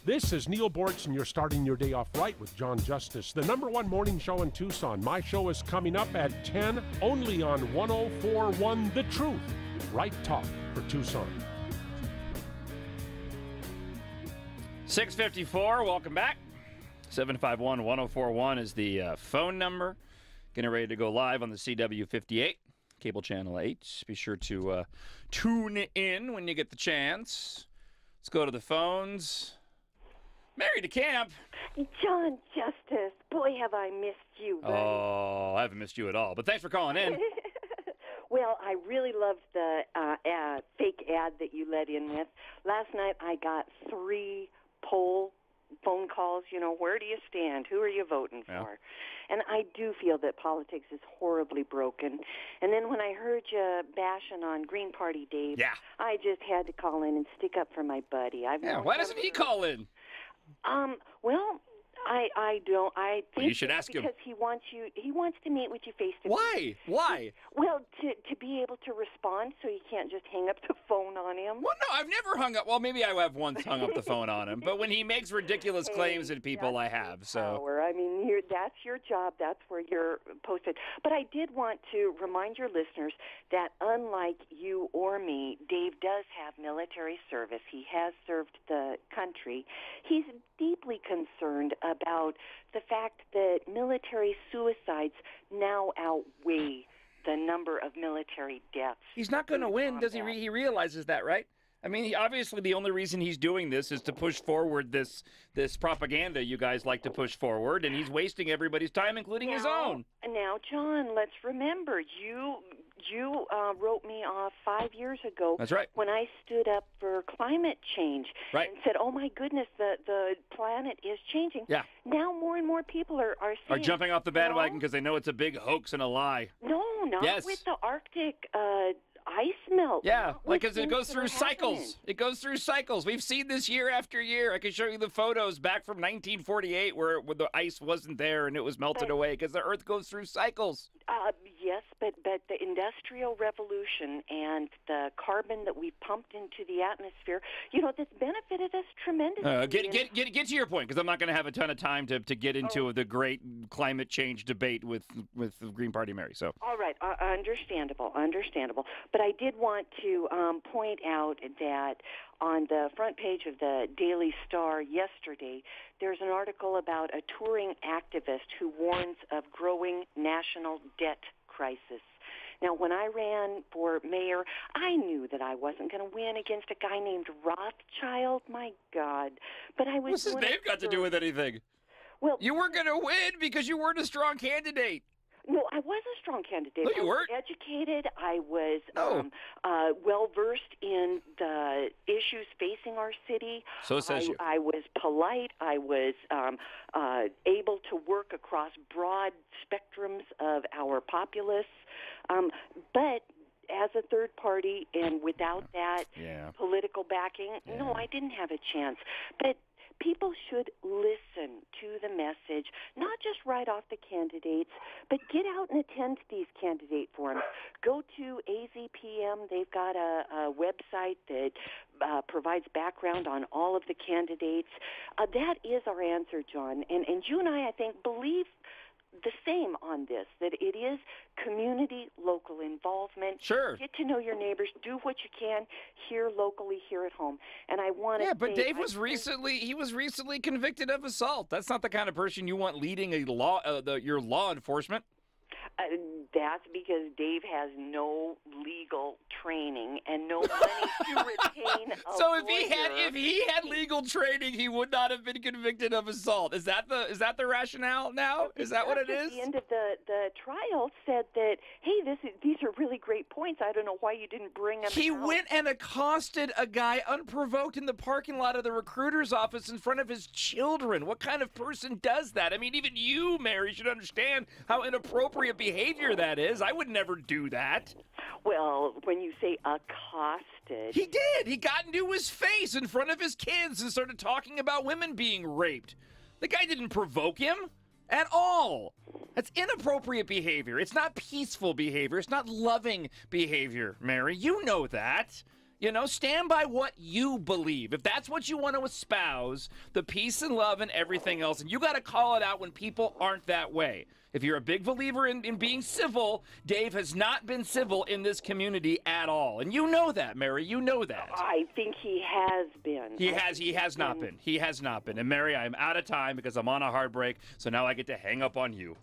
This is Neil Bortz, and you're starting your day off right with John Justice, the #1 morning show in Tucson. My show is coming up at 10, only on 104.1 The Truth. Right talk for Tucson. 6:54, welcome back. 751-1041 is the phone number. Getting ready to go live on the CW58, cable channel 8. Be sure to tune in when you get the chance. Let's go to the phones. Mary DeCamp. John Justice, boy, have I missed you, buddy. Oh, I haven't missed you at all, but thanks for calling in. Well, I really loved the fake ad that you let in with. Last night I got 3 poll phone calls, where do you stand? Who are you voting for? Yeah. And I do feel that politics is horribly broken. And then when I heard you bashing on Green Party Dave, Yeah. I just had to call in and stick up for my buddy. Why doesn't he call in? Well, I don't. I think You should ask him. because he wants to meet with you face to face. Why? Why? Well, to be able to respond, so you can't just hang up the phone on him. Well, no, I've never hung up. Well, maybe I have once hung up the phone on him. But when he makes ridiculous claims at people, I have. So. Power. I mean, that's your job. That's where you're posted. But I did want to remind your listeners that unlike you or me, Dave does have military service. He has served the country. He's deeply concerned about the fact that military suicides now outweigh the number of military deaths. He's not going to win, does he? He realizes that, right? I mean, obviously the only reason he's doing this is to push forward this propaganda you guys like to push forward, and he's wasting everybody's time, including his own. Now, John, let's remember, you wrote me off 5 years ago. That's right. When I stood up for climate change Right. and said, oh, my goodness, the planet is changing. Yeah. Now more and more people are saying, jumping off the bandwagon because they know it's a big hoax and a lie. No, not Yes. with the Arctic ice melt. Yeah, Not like with because it things goes that through are cycles. happening. It goes through cycles. We've seen this year after year. I can show you the photos back from 1948 where the ice wasn't there and it was melted away because the Earth goes through cycles. Yes, but the Industrial Revolution and the carbon that we pumped into the atmosphere, that's benefited us tremendously. Get to your point, because I'm not going to have a ton of time to get into the great climate change debate with the Green Party, Mary. So. All right, understandable. But I did want to point out that on the front page of the Daily Star yesterday, there's an article about a touring activist who warns of growing national debt crisis. Now, when I ran for mayor, I knew that I wasn't going to win against a guy named Rothschild. My God. But I was. What's his name got to do with anything? Well, you weren't going to win because you weren't a strong candidate. No, I was a strong candidate. No, you weren't. I was educated. I was No. well-versed in the issues facing our city. So says you. I was polite. I was able to work across broad spectrums of our populace. But as a third party and without that political backing, no, I didn't have a chance. But people should listen to the message, not just write off the candidates, but get out and attend these candidate forums. Go to AZPM. They've got a website that provides background on all of the candidates. That is our answer, John. And you and I think, believe the same on this, that it is community, local involvement. Sure. Get to know your neighbors. Do what you can here locally, here at home. And I want to but Dave was recently convicted of assault. That's not the kind of person you want leading your law enforcement. That's because Dave has no legal training and no money to retain a So lawyer. if he had legal training, he would not have been convicted of assault. Is that the rationale now? Is that what it is? At the end of the trial said that, hey, these are really great points. I don't know why you didn't bring them He out. went and accosted a guy unprovoked in the parking lot of the recruiter's office in front of his children. What kind of person does that? I mean, even you, Mary, should understand how inappropriate behavior that is. I would never do that. Well, when you say accosted... He did. He got into his face in front of his kids and started talking about women being raped. The guy didn't provoke him at all. That's inappropriate behavior. It's not peaceful behavior. It's not loving behavior, Mary. You know that. You know, stand by what you believe. If that's what you want to espouse, the peace and love and everything else, and you got to call it out when people aren't that way. If you're a big believer in being civil, Dave has not been civil in this community at all. And you know that, Mary. You know that. I think he has been. He has not been. He has not been. And Mary, I'm out of time because I'm on a hard break, so now I get to hang up on you.